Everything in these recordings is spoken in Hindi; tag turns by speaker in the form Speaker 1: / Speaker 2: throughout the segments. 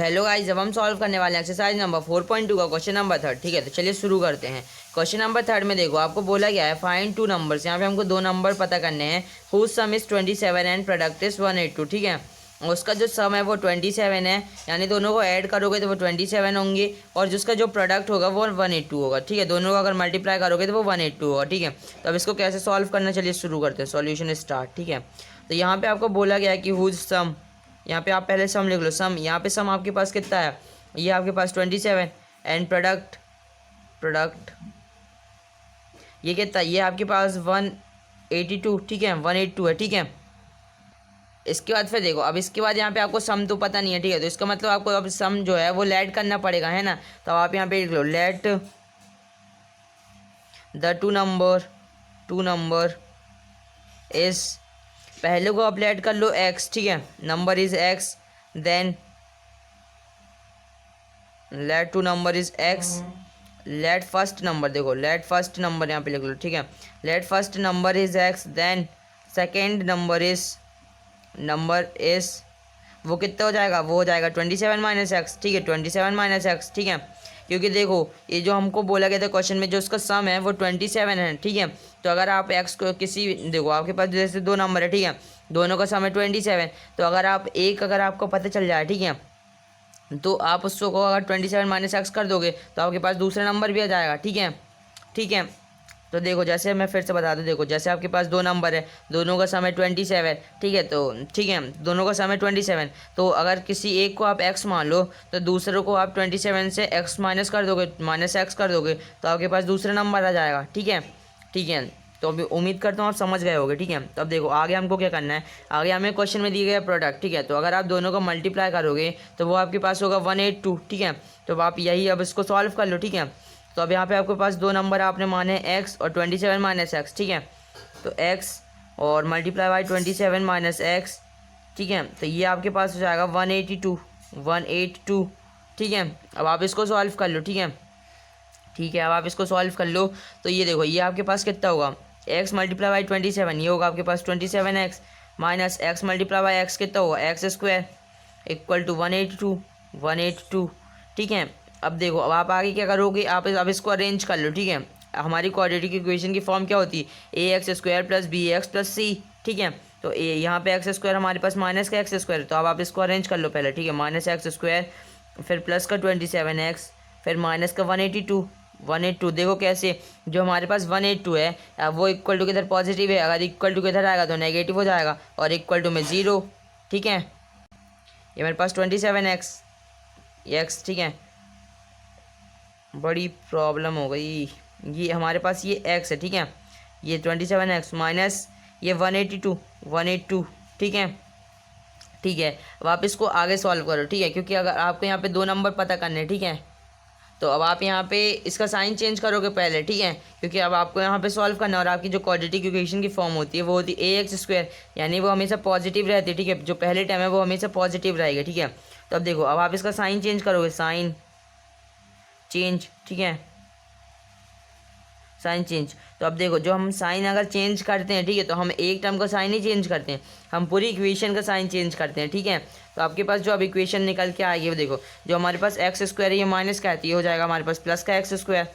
Speaker 1: हेलो गाइस, जब हम सॉल्व करने वाले हैं एक्सरसाइज नंबर 4.2 का क्वेश्चन नंबर 3। ठीक है, तो चलिए शुरू करते हैं। क्वेश्चन नंबर 3 में देखो आपको बोला गया है फाइंड टू नंबर्स। यहाँ पे हमको दो नंबर पता करने हैं। Whose sum is 27 and product is 182। ठीक है, और उसका जो सम है वो 27 है, यानी दोनों को ऐड करोगे तो वो 27 होंगे, और जिसका जो प्रोडक्ट होगा वो 182 होगा। ठीक है, दोनों को अगर मल्टीप्लाई करोगे तो वो 182 होगा। ठीक है, तो अब इसको कैसे सॉल्व करना, चलिए शुरू करते हैं। Solution start. ठीक है, तो यहाँ पे आपको बोला गया है कि हुज सम, यहाँ पे आप पहले सम लिख लो। सम, यहाँ पे सम आपके पास कितना है, ये आपके पास 27 एंड प्रोडक्ट ये कितना, ये आपके पास 182। ठीक है, 182 है। ठीक है, इसके बाद फिर देखो, अब इसके बाद यहाँ पे आपको सम तो पता नहीं है। ठीक है, तो इसका मतलब आपको अब सम जो है वो लेट करना पड़ेगा, है ना। तो आप यहाँ पे लिख लो let the two number is, पहले को आप लेट कर लो x। ठीक है, number is x, then let two number is x, let first number, देखो लेट फर्स्ट नंबर यहाँ पे लिख लो। ठीक है, let first number is x, then second number is वो कितना हो जाएगा, वो हो जाएगा 27 माइनस एक्स। ठीक है, 27 माइनस एक्स। ठीक है, क्योंकि देखो ये जो हमको बोला गया था क्वेश्चन में, जो उसका सम है वो 27 है। ठीक है, तो अगर आप एक्स को किसी, देखो आपके पास जैसे दो नंबर है। ठीक है, दोनों का सम है 27, तो अगर आप एक, अगर आपको पता चल जाए, ठीक है, तो आप उसको अगर 27 माइनस एक्स कर दोगे तो आपके पास दूसरा नंबर भी आ जाएगा। ठीक है, ठीक है, तो देखो जैसे मैं फिर से बता दूं, देखो जैसे आपके पास दो नंबर है, दोनों का सम है 27। ठीक है, तो ठीक है, दोनों का सम है 27, तो अगर किसी एक को आप x मान लो तो दूसरे को आप 27 से x माइनस कर दोगे, माइनस एक्स कर दोगे, तो आपके पास दूसरा नंबर आ जाएगा। ठीक है, ठीक है, तो अभी उम्मीद करता हूँ आप समझ गए होगे। ठीक है, तो अब देखो आगे हमको क्या करना है। आगे हमें क्वेश्चन में दिया गया प्रोडक्ट। ठीक है, तो अगर आप दोनों को मल्टीप्लाई करोगे तो वो आपके पास होगा 182। ठीक है, तो आप यही अब इसको सॉल्व कर लो। ठीक है, तो अब यहाँ पे आपके पास दो नंबर आपने माने x और 27 माइनस एक्स। ठीक है, तो x और मल्टीप्लाई बाई 27 माइनस एक्स। ठीक है, तो ये आपके पास हो जाएगा 182। ठीक है, अब आप इसको सॉल्व कर लो। ठीक है, ठीक है, अब आप इसको सॉल्व कर लो, तो ये देखो ये आपके पास कितना होगा, x मल्टीप्लाई बाई 27, ये होगा आपके पास 27x minus x multiply by x कितना होगा, एक्स स्क्वायर इक्वल टू 182। ठीक है, अब देखो अब आप आगे क्या करोगे, आप अब इसको अरेंज कर लो। ठीक है, हमारी क्वाड्रेटिक इक्वेशन की फॉर्म क्या होती है, ax square plus b x plus c. ठीक है, तो यहाँ पे एक्स स्क्वायर हमारे पास माइनस का एक्स स्क्वायर, तो अब आप इसको अरेंज कर लो पहले। ठीक है, माइनस एक्स स्क्वायर, फिर प्लस का 27x, फिर माइनस का 182। देखो कैसे, जो हमारे पास 182 है अब वो इक्वल टू किधर पॉजिटिव है, अगर इक्वल टू किधर आएगा तो नेगेटिव हो जाएगा, और इक्वल टू में 0। ठीक है, ये मेरे पास 27x। ठीक है, बड़ी प्रॉब्लम हो गई, ये हमारे पास ये x है। ठीक है, ये 27x माइनस ये 182। ठीक है, ठीक है, अब आप इसको आगे सॉल्व करो। ठीक है, क्योंकि अगर आपको यहाँ पे दो नंबर पता करने, ठीक है, तो अब आप यहाँ पे इसका साइन चेंज करोगे पहले। ठीक है, क्योंकि अब आपको यहाँ पे सॉल्व करना है, और आपकी जो क्वाड्रेटिक इक्वेशन की फॉर्म होती है वो होती है ax स्क्वायर, यानी वो हमेशा पॉजिटिव रहती है। ठीक है, जो पहले टाइम है वो हमेशा पॉजिटिव रहेगी। ठीक है, तो अब देखो अब आप इसका साइन चेंज करोगे, साइन चेंज। ठीक है, साइन चेंज, तो अब देखो जो हम साइन अगर चेंज करते हैं, ठीक है, तो हम एक टर्म का साइन ही चेंज करते हैं, हम पूरी इक्वेशन का साइन चेंज करते हैं। ठीक है, तो आपके पास जो अब इक्वेशन निकल के आएगी वो देखो, जो हमारे पास एक्स स्क्वायर है ये माइनस का है, तो ये हो जाएगा हमारे पास प्लस का एक्स स्क्वायर।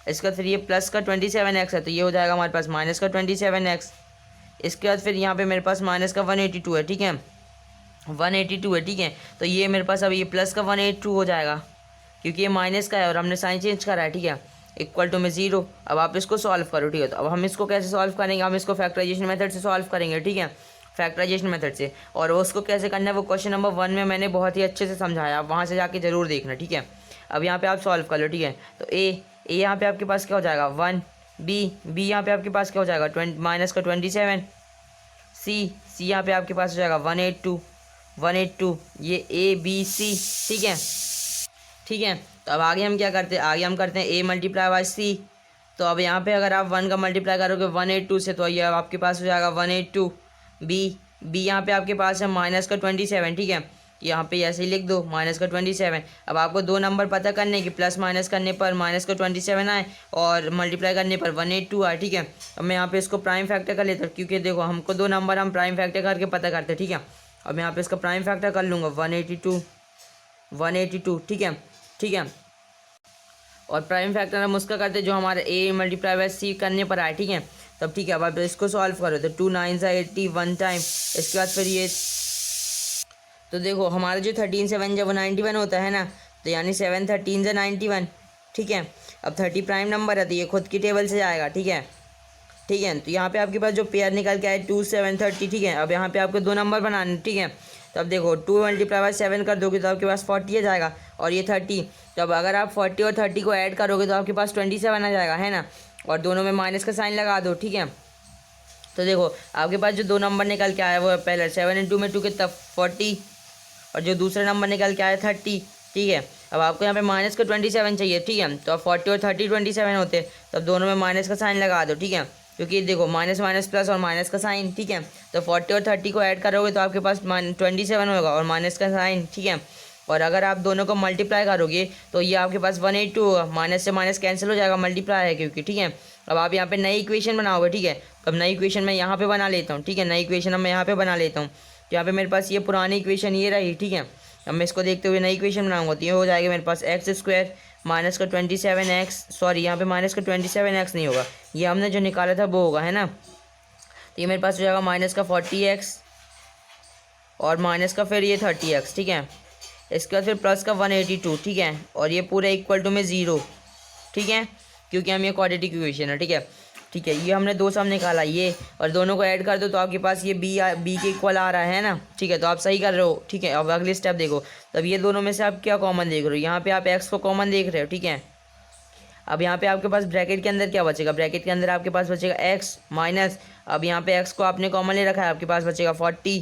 Speaker 1: इसका फिर ये प्लस का 27x है, तो ये हो जाएगा हमारे पास माइनस का 27x। इसके बाद फिर यहाँ पे मेरे पास माइनस का 182 है। ठीक है, 182 है। ठीक है, तो ये मेरे पास अब ये प्लस का 182 हो जाएगा, क्योंकि ये माइनस का है और हमने साइन चेंज करा है। ठीक है, इक्वल टू में 0। अब आप इसको सॉल्व करो। ठीक है, तो अब हम इसको कैसे सॉल्व करेंगे, हम इसको फैक्टराइजेशन मेथड से सॉल्व करेंगे। ठीक है, फैक्टराइजेशन मेथड से, और उसको कैसे करना है वो क्वेश्चन नंबर 1 में मैंने बहुत ही अच्छे से समझाया, आप वहाँ से जाके ज़रूर देखना। ठीक है, अब यहाँ पे आप सॉल्व कर लो। ठीक है, तो ए यहाँ पे आपके पास क्या हो जाएगा 1, बी यहाँ पे आपके पास क्या हो जाएगा माइनस का 27, सी यहाँ पे आपके पास हो जाएगा 182, ये ABC। ठीक है, ठीक है, तो अब आगे हम क्या करते हैं, आगे हम करते हैं a मल्टीप्लाई बाई सी। तो अब यहाँ पे अगर आप 1 का मल्टीप्लाई करोगे 182 से, तो ये आपके पास हो जाएगा 182। बी यहाँ पे आपके पास है माइनस का 27। ठीक है, यहाँ पे ऐसे ही लिख दो माइनस का 27। अब आपको दो नंबर पता करने की, प्लस माइनस करने पर माइनस का 27 आए और मल्टीप्लाई करने पर 182 आए। ठीक है, अब मैं यहाँ पे इसको प्राइम फैक्टर कर लेता हूँ, क्योंकि देखो हमको दो नंबर हम प्राइम फैक्टर करके पता करते हैं। ठीक है, अब मैं यहाँ पे इसका प्राइम फैक्टर कर लूँगा 182। 182, ठीक है। ठीक है, और प्राइम फैक्टर हम उसका करते जो हमारे ए मल्टीप्लाई बाय सी करने पर आए, ठीक है। तब ठीक है, अब आप इसको सॉल्व करो तो 2 9 80 वन टाइम, इसके बाद फिर ये, तो देखो हमारा जो 13 7 जब 91 होता है ना, तो यानी 7 13 से 91, ठीक है। अब 30 प्राइम नंबर है तो ये खुद की टेबल से जाएगा, ठीक है। ठीक है, तो यहाँ पे आपके पास जो पेयर निकल के आए 2 7 30, ठीक है। अब यहाँ पे आपको दो नंबर बनाने, ठीक है। तो अब देखो 2 मल्टीप्लाई बाय 7 कर दोगे तो आपके पास 40 आ जाएगा, और ये 30, तो अब अगर आप 40 और 30 को ऐड करोगे तो आपके पास 27 आ जाएगा, है ना। और दोनों में माइनस का साइन लगा दो, ठीक है। तो देखो आपके पास जो दो नंबर निकल के आया वो पहले 7 × 2 में 2 कितना 40, और जो दूसरा नंबर निकल के आया 30, ठीक है। अब आपको यहाँ पे माइनस का 27 चाहिए, ठीक है। तो अब 40 और 30 27 होते, तो अब दोनों में माइनस का साइन लगा दो, ठीक है। क्योंकि देखो माइनस माइनस प्लस और माइनस का साइन, ठीक है। तो 40 और 30 को ऐड करोगे तो आपके पास 27 होगा और माइनस का साइन, ठीक है। और अगर आप दोनों को मल्टीप्लाई करोगे तो ये आपके पास 182 होगा, माइनस से माइनस कैंसिल हो जाएगा, मल्टीप्लाई है क्योंकि, ठीक है। अब आप यहाँ पे नई इक्वेशन बनाओगे, ठीक है। अब नई इक्वेशन मैं यहाँ पे बना लेता हूँ, ठीक है। नई इक्वेशन अब मैं यहाँ पे बना लेता हूँ, तो यहाँ पे मेरे पास ये पुरानी इक्वेशन ये रही, ठीक है। अब मैं इसको देखते हुए नई इक्वेशन बनाऊंगा तो ये हो जाएगा मेरे पास x² माइनस का 27x, सॉरी यहाँ पे माइनस का 27x नहीं होगा, ये हमने जो निकाला था वो होगा, है ना। तो ये मेरे पास हो जाएगा माइनस का 40x और माइनस का फिर ये 30x, ठीक है। इसके बाद फिर प्लस का 182, ठीक है। और ये पूरा इक्वल टू में 0, ठीक है, क्योंकि हम ये क्वाड्रेटिक इक्वेशन है, ठीक है। ठीक है, ये हमने दो सम निकाला ये, और दोनों को ऐड कर दो तो आपके पास ये बी के इक्वल आ रहा है ना, ठीक है। तो आप सही कर रहे हो, ठीक है। अब अगली स्टेप देखो, तब ये दोनों में से आप क्या कॉमन देख रहे हो, यहाँ पे आप एक्स को कॉमन देख रहे हो, ठीक है। अब यहाँ पे आपके पास ब्रैकेट के अंदर क्या बचेगा, ब्रैकेट के अंदर आपके पास बचेगा एक्स माइनस, अब यहाँ पे एक्स को आपने कॉमन ले रखा है, आपके पास बचेगा 40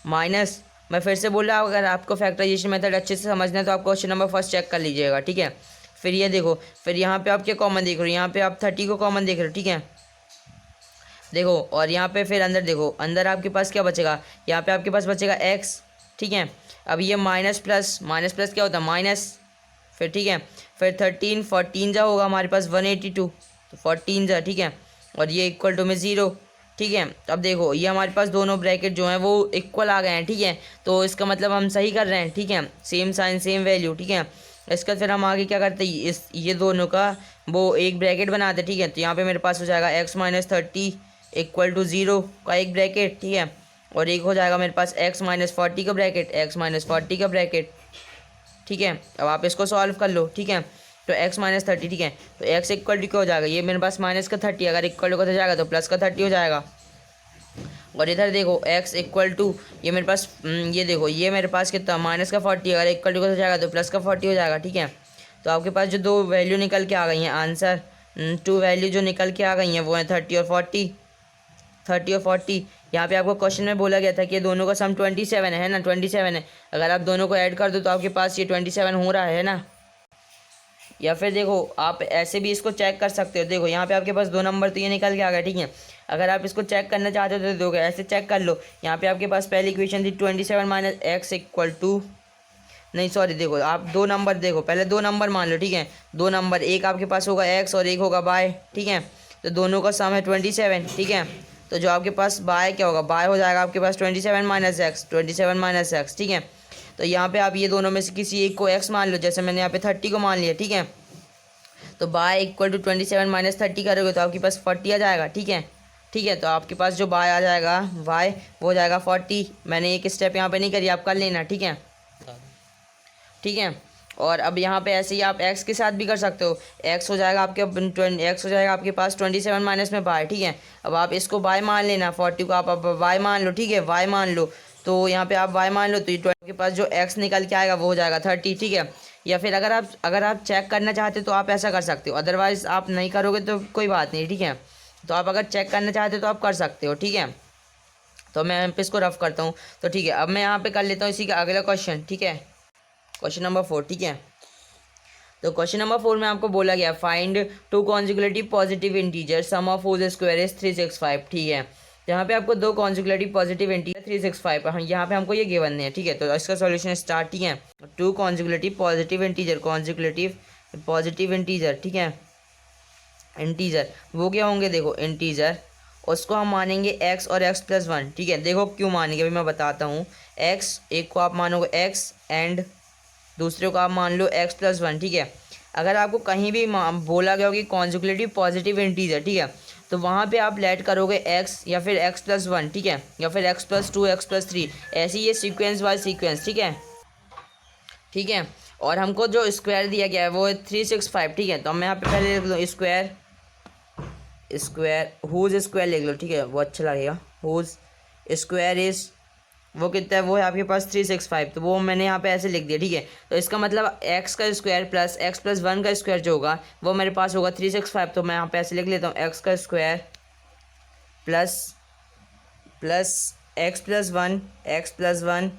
Speaker 1: माइनस, मैं फिर से बोल रहा हूँ, अगर आपको फैक्टराइजेशन मेथड अच्छे से समझना है तो आप क्वेश्चन नंबर फर्स्ट चेक कर लीजिएगा, ठीक है। फिर ये देखो, फिर यहाँ पे आप क्या कॉमन देख रहे हो, यहाँ पे आप 30 को कॉमन देख रहे हो, ठीक है। देखो, और यहाँ पे फिर अंदर देखो, अंदर आपके पास क्या बचेगा, यहाँ पे आपके पास बचेगा एक्स, ठीक है। अब ये माइनस प्लस क्या होता है माइनस, फिर ठीक है, फिर 13 14 जा होगा हमारे पास 182, तो 14 जा, ठीक है। और ये इक्वल टू में 0, ठीक है। अब देखो ये हमारे पास दोनों ब्रैकेट जो हैं वो इक्वल आ गए हैं, ठीक है। तो इसका मतलब हम सही कर रहे हैं, ठीक है। सेम साइन सेम वैल्यू, ठीक है। इसका फिर हम आगे क्या करते हैं, इस ये दोनों का वो एक ब्रैकेट बनाते, ठीक है। तो यहाँ पे मेरे पास हो जाएगा x माइनस 30 इक्वल टू 0 का एक ब्रैकेट, ठीक है। और एक हो जाएगा मेरे पास x माइनस 40 का ब्रैकेट, x माइनस 40 का ब्रैकेट, ठीक है। अब आप इसको सॉल्व कर लो, ठीक है। तो x माइनस 30, ठीक है। तो x इक्वल टू क्या हो जाएगा, ये मेरे पास माइनस का 30, अगर इक्वल टू का हो जाएगा तो प्लस का 30 हो जाएगा। और इधर देखो x इक्वल टू, ये मेरे पास ये देखो ये मेरे पास कितना माइनस का 40, अगर इक्वल टू का हो जाएगा तो प्लस का 40 हो जाएगा, ठीक है। तो आपके पास जो दो वैल्यू निकल के आ गई हैं, आंसर टू वैल्यू जो निकल के आ गई हैं वो है 30 और 40, 30 और 40। यहाँ पे आपको क्वेश्चन में बोला गया था कि दोनों का सम 27 है ना, 27 है। अगर आप दोनों को ऐड कर दो तो आपके पास ये 27 हो रहा है ना। या फिर देखो आप ऐसे भी इसको चेक कर सकते हो, देखो यहाँ पे आपके पास दो नंबर तो ये निकल के आ गया, ठीक है। अगर आप इसको चेक करना चाहते हो तो दोगे, ऐसे चेक कर लो। यहाँ पे आपके पास पहली इक्वेशन थी 27 माइनस एक्स इक्वल टू, नहीं सॉरी, देखो आप दो नंबर देखो, पहले दो नंबर मान लो, ठीक है। दो नंबर, एक आपके पास होगा एक्स और एक होगा बाय, ठीक है। तो दोनों का सम है 27, ठीक है। तो जो आपके पास बाय क्या होगा, बाय हो जाएगा आपके पास 27 माइनस एक्स, 27 माइनस एक्स, ठीक है। तो यहाँ पे आप ये दोनों में से किसी एक को एक्स मान लो, जैसे मैंने यहाँ पे 30 को मान लिया, ठीक है। तो बाय इक्वल टू 27 माइनस 30 करोगे तो आपके पास 40 आ जाएगा, ठीक है। ठीक है, तो आपके पास जो बाय आ जाएगा वाई वो हो जाएगा 40। मैंने एक स्टेप यहाँ पे नहीं करी, आप कर लेना, ठीक है। ठीक है, और अब यहाँ पे ऐसे ही आप x के साथ भी कर सकते हो। x हो जाएगा आपके x हो जाएगा आपके पास 27 माइनस में बाय, ठीक है। अब आप इसको बाय मान लेना, 40 को आप y मान लो, ठीक है, y मान लो। तो यहाँ पे आप y मान लो तो ये के पास जो x निकल के आएगा वो हो जाएगा 30, ठीक है। या फिर अगर आप चेक करना चाहते हो तो आप ऐसा कर सकते हो, अदरवाइज़ आप नहीं करोगे तो कोई बात नहीं, ठीक है। तो आप अगर चेक करना चाहते हो तो आप कर सकते हो, ठीक है। तो मैं यहाँ पे इसको रफ करता हूँ, तो ठीक है। अब मैं यहाँ पे कर लेता हूँ इसी का अगला क्वेश्चन, ठीक है, क्वेश्चन नंबर 4, ठीक है। तो क्वेश्चन नंबर 4 में आपको बोला गया find two consecutive positive integer sum of whole square is 365, ठीक है। यहाँ पे आपको दो कॉन्जुगेटिव पॉजिटिव इंटीजर 365, हाँ यहाँ पे हमको ये गिवन है, ठीक है। तो इसका सॉल्यूशन स्टार्ट, ठीक है। Two consecutive positive integer, consecutive positive integer, ठीक है, इंटीजर वो क्या होंगे, देखो इंटीजर उसको हम मानेंगे x और x प्लस 1, ठीक है। देखो क्यों मानेंगे अभी मैं बताता हूँ। x एक को आप मानोगे x एंड दूसरे को आप मान लो x+1, ठीक है। अगर आपको कहीं भी बोला गया हो कि कॉन्जुगेटिव पॉजिटिव इंटीजर, ठीक है, तो वहाँ पे आप लेट करोगे x या फिर x+1, ठीक है, या फिर x+2 x+3, ऐसे ये सीक्वेंस बाय सीक्वेंस, ठीक है, ठीक है। और हमको जो स्क्वायर दिया गया है वो है 365, ठीक है। तो मैं यहाँ पे पहले लिख लो स्क्वायर, हुज स्क्वायर लिख लो, ठीक है, वो अच्छा लगेगा। हुज स्क्वायर इज, वो कितना है, वो है आपके पास 365, तो वो मैंने यहाँ पे ऐसे लिख दिया, ठीक है। तो इसका मतलब x का स्क्वायर प्लस x+1 का स्क्वायर जो होगा वो मेरे पास होगा 365, तो मैं यहाँ पे ऐसे लिख लेता हूँ x का स्क्वायर प्लस x+1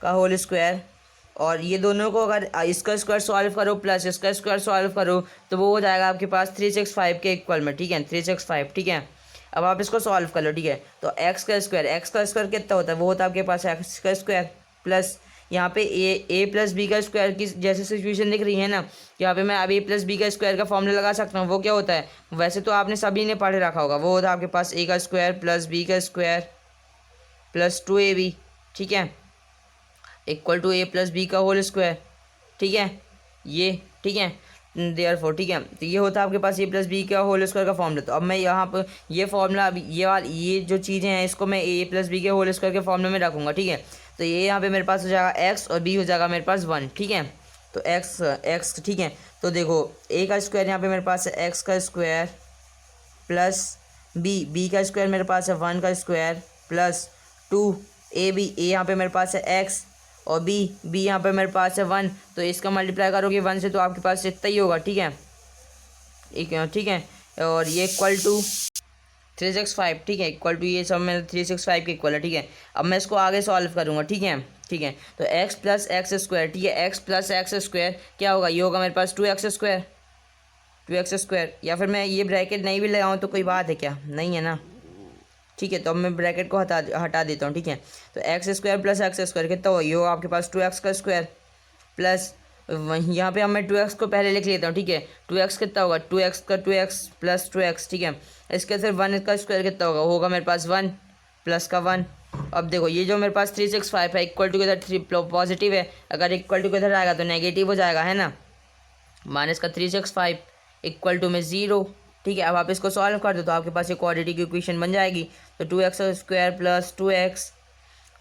Speaker 1: का होल स्क्वायर, और ये दोनों को अगर इसका स्क्वायर सॉल्व करो प्लस इसका स्क्वायर सॉल्व करो तो वो हो जाएगा आपके पास 365 के इक्वल में, ठीक है, 365, ठीक है। अब आप इसको सॉल्व कर लो, ठीक है। तो x का स्क्वायर कितना होता है, वो होता है आपके पास x का स्क्वायर प्लस यहाँ पे a प्लस बी का स्क्वायर की जैसे सिचुएशन दिख रही है ना, यहाँ पे मैं अब a प्लस बी का स्क्वायर का फॉर्मूला लगा सकता हूँ। वो क्या होता है, वैसे तो आपने सभी ने पढ़े रखा होगा, वो होता है आपके पास a का स्क्वायर प्लस b का स्क्वायर प्लस 2ab, ठीक है, equal to a plus B का होल स्क्वायर, ठीक है, ये, ठीक है, देयरफॉर, ठीक है। तो ये होता है आपके पास a प्लस बी का होल स्क्वायर का फॉर्मूला। तो अब मैं यहाँ पर ये फॉर्मूला, अब ये जो चीज़ें हैं इसको मैं a प्लस बी के होल स्क्वायर के फॉर्मूले में रखूँगा, ठीक है। तो ये यहाँ पे मेरे पास हो जाएगा x और b हो जाएगा मेरे पास 1, ठीक है। तो x, ठीक है। तो देखो a का स्क्वायर यहाँ पे मेरे पास है x का स्क्वायर प्लस b का स्क्वायर मेरे पास है 1 का स्क्वायर प्लस 2ab, a यहाँ पे मेरे पास है x और b यहाँ पे मेरे पास है 1, तो इसका मल्टीप्लाई करोगे 1 से तो आपके पास इतना ही होगा, ठीक है, ठीक है। और ये इक्वल टू 365, ठीक है, इक्वल टू ये सब मेरे 365 के इक्वल है, ठीक है। अब मैं इसको आगे सॉल्व करूँगा, ठीक है, ठीक है। तो x प्लस एक्स स्क्वायर, ठीक है, x प्लस एक्स स्क्वायर क्या होगा, ये होगा मेरे पास 2x स्क्वायर, या फिर मैं ये ब्रैकेट नहीं भी लगाऊँ तो कोई बात है क्या, नहीं है ना, ठीक है। तो अब मैं ब्रैकेट को हटा देता हूँ, ठीक है। तो x square plus x square कितना हो, ये होगा आपके पास 2x का स्क्वायर प्लस यहाँ पे अब मैं 2x को पहले लिख लेता हूँ, ठीक है। 2x कितना होगा, 2x का 2x प्लस 2x, ठीक है। इसके फिर 1 का स्क्वायर कितना होगा मेरे पास 1 प्लस का 1। अब देखो ये जो मेरे पास 365 है इक्वल टू के इधर 3 पॉजिटिव है, अगर इक्वल टू के इधर आएगा तो नेगेटिव हो जाएगा, है ना। माइनस का 365 इक्वल टू में 0, ठीक है। अब आप इसको सॉल्व कर दो तो आपके पास एक क्वाड्रेटिक इक्वेशन बन जाएगी। तो 2x स्क्वायर प्लस 2x,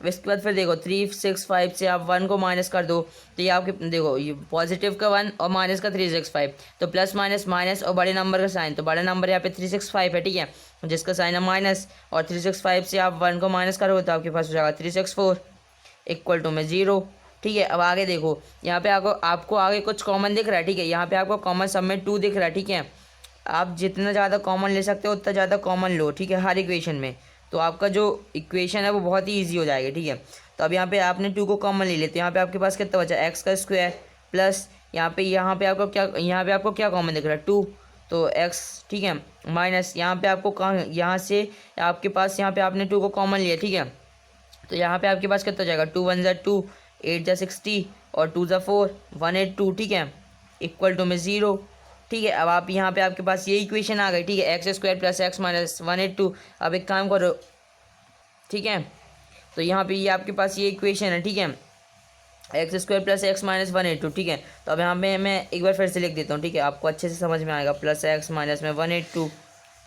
Speaker 1: इसके बाद फिर देखो 365 से आप 1 को माइनस कर दो तो ये आपके देखो ये पॉजिटिव का 1 और माइनस का 365, तो प्लस माइनस माइनस और बड़े नंबर का साइन, तो बड़ा नंबर यहाँ पे 365 है, ठीक है, जिसका साइन है माइनस, और 365 से आप 1 को माइनस करोगे तो आपके पास हो जाएगा 364 इक्वल टू में 0, ठीक है। अब आगे देखो यहाँ पे आपको आगे कुछ कॉमन दिख रहा है, ठीक है, यहाँ पे आपको कॉमन सब में 2 दिख रहा है, ठीक है। आप जितना ज़्यादा कॉमन ले सकते हो उतना ज़्यादा कॉमन लो, ठीक है, हर इक्वेशन में, तो आपका जो इक्वेशन है वो बहुत ही ईजी हो जाएगा, ठीक है। तो अब यहाँ पे आपने 2 को कॉमन ले लेते, यहाँ पे आपके पास कितना बचा, एक्स का स्क्वायर प्लस यहाँ पे आपको क्या कॉमन दिख रहा है 2, तो एक्स, ठीक है, माइनस यहाँ पे आपको यहाँ से आपके पास यहाँ पे आपने 2 को कॉमन लिया, ठीक है। तो यहाँ पे आपके पास कितना हो जाएगा 2 1 ज़ा 2, 8 ज़ा 60 और 2 ज़ा 4, 182, ठीक है, इक्वल टू में 0, ठीक है। अब आप यहाँ पे आपके पास ये इक्वेशन आ गई, ठीक है, x square plus x minus 182। अब एक काम करो, ठीक है, तो यहाँ पे ये आपके पास ये इक्वेशन है, ठीक है, x square plus x minus 182, ठीक है। तो अब यहाँ पे मैं एक बार फिर से लिख देता हूँ, ठीक है, आपको अच्छे से समझ में आएगा, प्लस एक्स माइनस में 182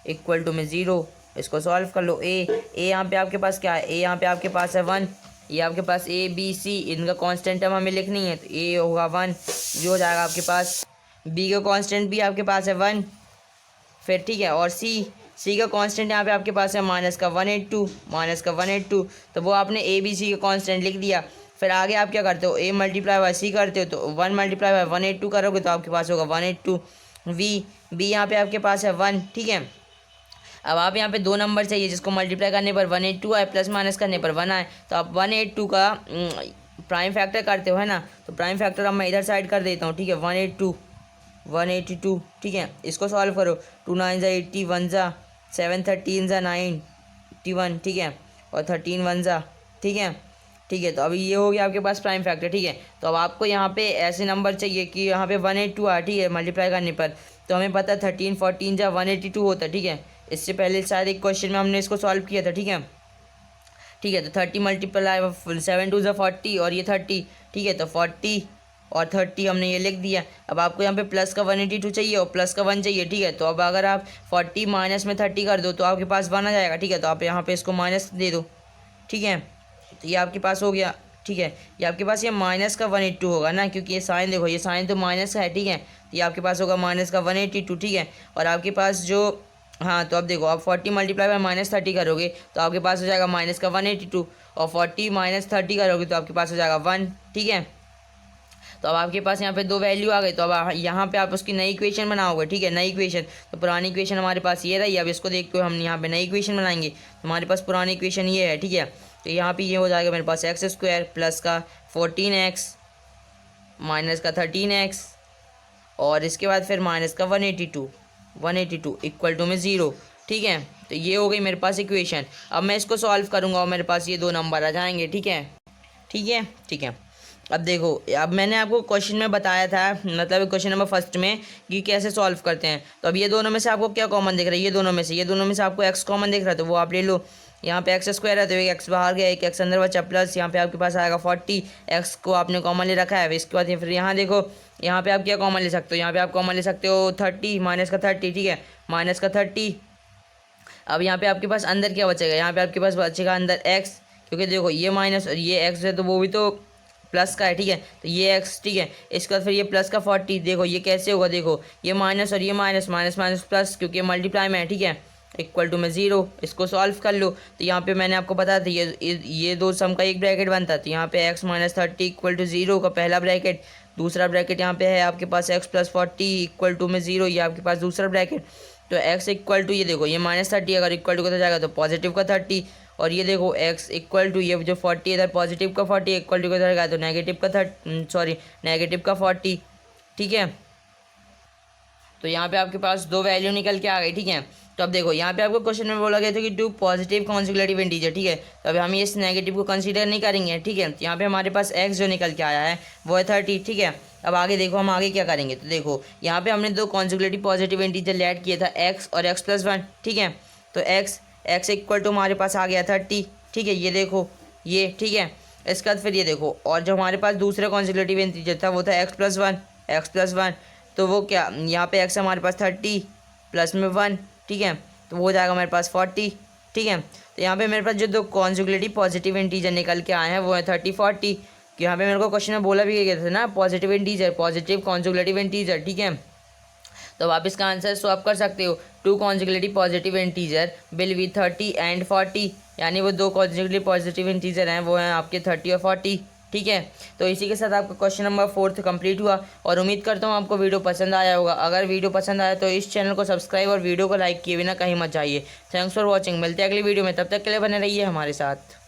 Speaker 1: इक्वल टू में 0, इसको सॉल्व कर लो। ए यहाँ पे आपके पास क्या है, ए यहाँ पे आपके पास है 1, ये आपके पास ए बी सी इनका कांस्टेंट टर्म हमें लिखनी है, तो ए होगा 1, जो हो जाएगा आपके पास, बी का कांस्टेंट भी आपके पास है 1 फिर, ठीक है, और सी का कांस्टेंट यहाँ पे आपके पास है माइनस का 182, तो वो आपने ए बी सी का कांस्टेंट लिख दिया। फिर आगे आप क्या करते हो, ए मल्टीप्लाई बाय सी करते हो, तो 1 मल्टीप्लाई बाय 182 करोगे तो आपके पास होगा 182, बी यहाँ पे आपके पास है 1, ठीक है। अब आप यहाँ पे 2 नंबर चाहिए जिसको मल्टीप्लाई करने पर 182 आए, प्लस माइनस करने पर 1 आए, तो आप 182 का प्राइम फैक्टर करते हो, है ना। तो प्राइम फैक्टर अब मैं इधर साइड कर देता हूँ, ठीक है, 182, ठीक है, इसको सॉल्व करो, 2 9 ज़ा 80, 1 ज़ा 7, 13 ज़ा 91, ठीक है, और 13 1 ज़ा, ठीक है, ठीक है। तो अभी ये हो गया आपके पास प्राइम फैक्टर, ठीक है। तो अब आपको यहाँ पे ऐसे नंबर चाहिए कि यहाँ पे 182 आए, ठीक है, मल्टीप्लाई करने पर, तो हमें पता है 13 14 ज़ा 182 होता है, ठीक है। इससे पहले शायद एक क्वेश्चन में हमने इसको सॉल्व किया था, ठीक है, ठीक है। तो 30 मल्टीप्लाई 7 2 ज़ा 40 और ये 30, ठीक है, तो 40 और 30 हमने ये लिख दिया। अब आपको यहाँ पे प्लस का 182 चाहिए और प्लस का 1 चाहिए, ठीक है। तो अब अगर आप 40 माइनस में 30 कर दो तो आपके पास 1 आ जाएगा, ठीक है। तो आप यहाँ पे इसको माइनस दे दो, ठीक है। तो ये आपके पास हो गया, ठीक है। ये आपके पास ये माइनस का 182 होगा ना, क्योंकि ये साइन देखो, ये साइन तो माइनस का है, ठीक है। तो ये आपके पास होगा माइनस का 182, ठीक है। और आपके पास जो, हाँ तो अब देखो, आप 40 मल्टीप्लाई बाय माइनस 30 करोगे तो आपके पास हो जाएगा माइनस का 182, और 40 माइनस 30 करोगे तो आपके पास हो जाएगा 1, ठीक है। तो अब आपके पास यहाँ पे दो वैल्यू आ गई। तो अब यहाँ पे आप उसकी नई इक्वेशन बनाओगे, ठीक है, नई इक्वेशन। तो पुरानी इक्वेशन हमारे पास ये रही, अब इसको देखते हुए हम यहाँ पे नई इक्वेशन बनाएंगे। तो हमारे पास पुरानी इक्वेशन ये है, ठीक है। तो यहाँ पे ये हो जाएगा मेरे पास एक्स स्क्वायर प्लस का 14x माइनस का 13x और इसके बाद फिर माइनस का 182 इक्वल टू में 0, ठीक है। तो ये हो गई मेरे पास इक्वेशन। अब मैं इसको सॉल्व करूँगा और मेरे पास ये दो नंबर आ जाएंगे, ठीक है, ठीक है, ठीक है। अब देखो, अब मैंने आपको क्वेश्चन में बताया था, मतलब क्वेश्चन नंबर फर्स्ट में, कि कैसे सॉल्व करते हैं। तो अब ये दोनों में से आपको क्या कॉमन दिख रहा है, ये दोनों में से आपको एक्स कॉमन दिख रहा है, तो वो आप ले लो। यहाँ पे एक्स स्क्वायर है तो एक एक्स बाहर गया, एक एक्स अंदर बचा, प्लस यहाँ पे आपके पास आएगा 40, एक्स को आपने कॉमन ले रखा है। इसके बाद फिर यहाँ देखो, यहाँ पे आप क्या कॉमन ले सकते हो, यहाँ पे आप कॉमन ले सकते हो 30 माइनस का 30, ठीक है, माइनस का 30। अब यहाँ पे आपके पास अंदर क्या बचेगा, यहाँ पे आपके पास बचेगा अंदर एक्स, क्योंकि देखो ये माइनस और ये एक्स है तो वो भी तो प्लस का है, ठीक है। तो ये एक्स, ठीक है। इसके बाद फिर ये प्लस का 40, देखो ये कैसे होगा, देखो ये माइनस और ये माइनस, माइनस माइनस प्लस, क्योंकि ये मल्टीप्लाई में है, ठीक है, इक्वल टू में 0। इसको सॉल्व कर लो। तो यहाँ पे मैंने आपको बताया था ये दो सम का एक ब्रैकेट बनता है। तो यहाँ पे एक्स माइनस 30 इक्वल टू 0 का पहला ब्रैकेट, दूसरा ब्रैकेट यहाँ पे है आपके पास एक्स प्लस 40 इक्वल टू में 0, ये आपके पास दूसरा ब्रैकेट। तो एक्स इक्वल टू, ये देखो ये माइनस 30 अगर इक्वल टू का जाएगा तो पॉजिटिव का 30, और ये देखो एक्स इक्वल टू ये जो 40 इधर पॉजिटिव का 40 इक्वल टू का जाएगा तो नेगेटिव का 40, ठीक है। तो यहाँ पे आपके पास दो वैल्यू निकल के आ गई, ठीक है। तो अब देखो यहाँ पे आपको क्वेश्चन में बोला गया था कि टू पॉजिटिव कॉन्जुगेटिव इंटीजर, ठीक है। तो अब हम इस नेगेटिव को कंसीडर नहीं करेंगे, ठीक है। तो यहाँ पे हमारे पास एक्स जो निकल के आया है वो है 30, ठीक है। अब आगे देखो हम आगे क्या करेंगे। तो देखो यहाँ पे हमने दो कॉन्जुगेटिव पॉजिटिव इंटीजर ऐड किया था, एक्स और एक्स प्लस 1, ठीक है। तो एक्स इक्वल टू हमारे पास आ गया 30, ठीक है, ये देखो ये, ठीक है। इसके बाद फिर ये देखो, और जो हमारे पास दूसरा कॉन्जुगेटिव इंटीजर था वो था एक्स प्लस वन, तो वो क्या, यहाँ पे एक्स हमारे पास 30 प्लस में 1, ठीक है, तो वो हो जाएगा हमारे पास 40, ठीक है। तो यहाँ पे मेरे पास जो दो कॉन्जुगेटिव पॉजिटिव इंटीजर निकल के आए हैं वो है 30 40, कि यहाँ पे मेरे को क्वेश्चन में बोला भी गया था ना positive integer, positive conjugative integer, ठीक है। तो आप इसका आंसर स्वैप कर सकते हो, two consecutive positive integer will be 30 and 40, यानी वो दो कॉन्जुगेटिव पॉजिटिव इंटीजर हैं वो हैं आपके 30 और 40, ठीक है। तो इसी के साथ आपका क्वेश्चन नंबर 4 कंप्लीट हुआ, और उम्मीद करता हूँ आपको वीडियो पसंद आया होगा। अगर वीडियो पसंद आया तो इस चैनल को सब्सक्राइब और वीडियो को लाइक किए बिना कहीं मत जाइए। थैंक्स फॉर वॉचिंग, मिलते हैं अगली वीडियो में, तब तक के लिए बने रहिए हमारे साथ।